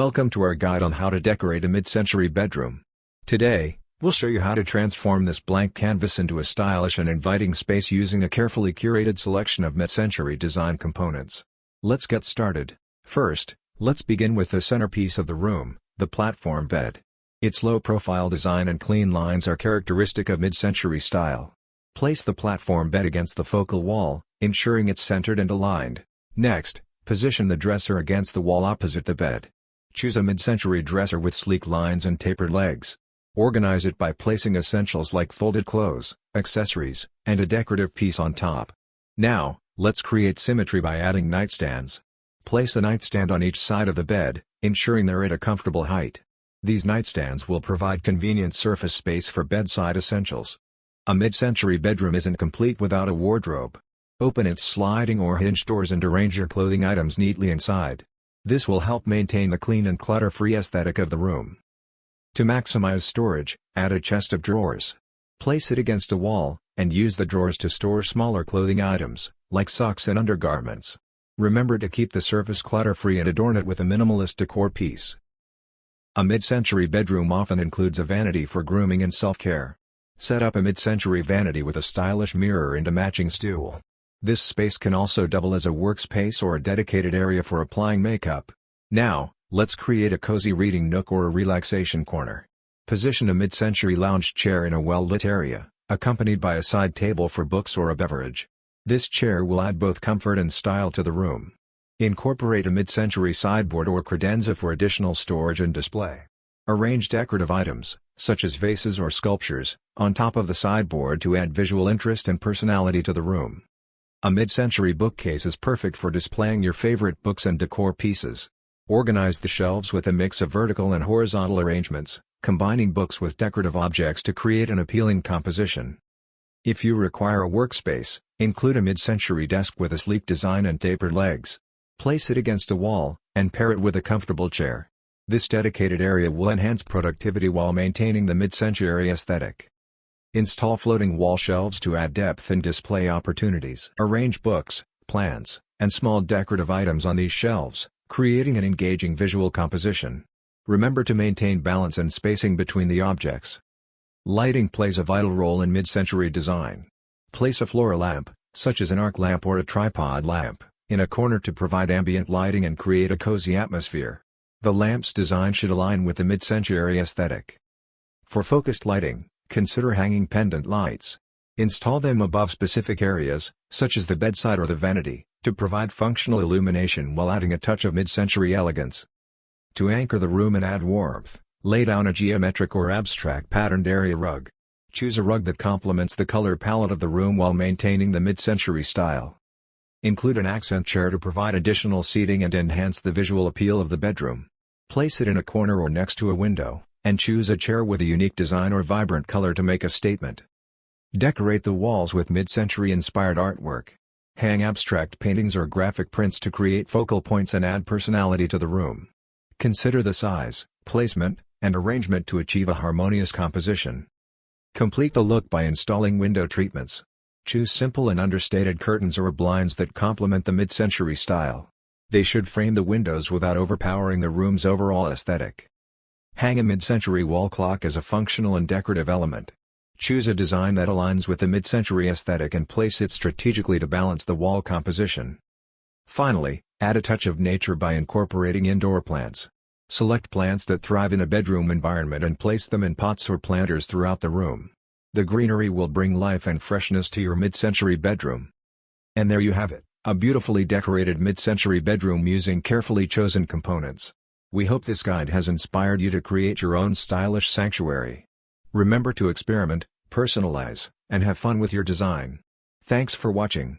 Welcome to our guide on how to decorate a mid-century bedroom. Today, we'll show you how to transform this blank canvas into a stylish and inviting space using a carefully curated selection of mid-century design components. Let's get started. First, let's begin with the centerpiece of the room, the platform bed. Its low-profile design and clean lines are characteristic of mid-century style. Place the platform bed against the focal wall, ensuring it's centered and aligned. Next, position the dresser against the wall opposite the bed. Choose a mid-century dresser with sleek lines and tapered legs. Organize it by placing essentials like folded clothes, accessories, and a decorative piece on top. Now, let's create symmetry by adding nightstands. Place a nightstand on each side of the bed, ensuring they're at a comfortable height. These nightstands will provide convenient surface space for bedside essentials. A mid-century bedroom isn't complete without a wardrobe. Open its sliding or hinged doors and arrange your clothing items neatly inside. This will help maintain the clean and clutter-free aesthetic of the room. To maximize storage, add a chest of drawers. Place it against a wall, and use the drawers to store smaller clothing items, like socks and undergarments. Remember to keep the surface clutter-free and adorn it with a minimalist decor piece. A mid-century bedroom often includes a vanity for grooming and self-care. Set up a mid-century vanity with a stylish mirror and a matching stool. This space can also double as a workspace or a dedicated area for applying makeup. Now, let's create a cozy reading nook or a relaxation corner. Position a mid-century lounge chair in a well-lit area, accompanied by a side table for books or a beverage. This chair will add both comfort and style to the room. Incorporate a mid-century sideboard or credenza for additional storage and display. Arrange decorative items, such as vases or sculptures, on top of the sideboard to add visual interest and personality to the room. A mid-century bookcase is perfect for displaying your favorite books and decor pieces. Organize the shelves with a mix of vertical and horizontal arrangements, combining books with decorative objects to create an appealing composition. If you require a workspace, include a mid-century desk with a sleek design and tapered legs. Place it against a wall, and pair it with a comfortable chair. This dedicated area will enhance productivity while maintaining the mid-century aesthetic. Install floating wall shelves to add depth and display opportunities. Arrange books, plants, and small decorative items on these shelves, creating an engaging visual composition. Remember to maintain balance and spacing between the objects. Lighting plays a vital role in mid-century design. Place a floor lamp, such as an arc lamp or a tripod lamp, in a corner to provide ambient lighting and create a cozy atmosphere. The lamp's design should align with the mid-century aesthetic. For focused lighting, consider hanging pendant lights. Install them above specific areas, such as the bedside or the vanity, to provide functional illumination while adding a touch of mid-century elegance. To anchor the room and add warmth, lay down a geometric or abstract patterned area rug. Choose a rug that complements the color palette of the room while maintaining the mid-century style. Include an accent chair to provide additional seating and enhance the visual appeal of the bedroom. Place it in a corner or next to a window, and choose a chair with a unique design or vibrant color to make a statement. Decorate the walls with mid-century inspired artwork. Hang abstract paintings or graphic prints to create focal points and add personality to the room. Consider the size, placement, and arrangement to achieve a harmonious composition. Complete the look by installing window treatments. Choose simple and understated curtains or blinds that complement the mid-century style. They should frame the windows without overpowering the room's overall aesthetic. Hang a mid-century wall clock as a functional and decorative element. Choose a design that aligns with the mid-century aesthetic and place it strategically to balance the wall composition. Finally, add a touch of nature by incorporating indoor plants. Select plants that thrive in a bedroom environment and place them in pots or planters throughout the room. The greenery will bring life and freshness to your mid-century bedroom. And there you have it, a beautifully decorated mid-century bedroom using carefully chosen components. We hope this guide has inspired you to create your own stylish sanctuary. Remember to experiment, personalize, and have fun with your design. Thanks for watching.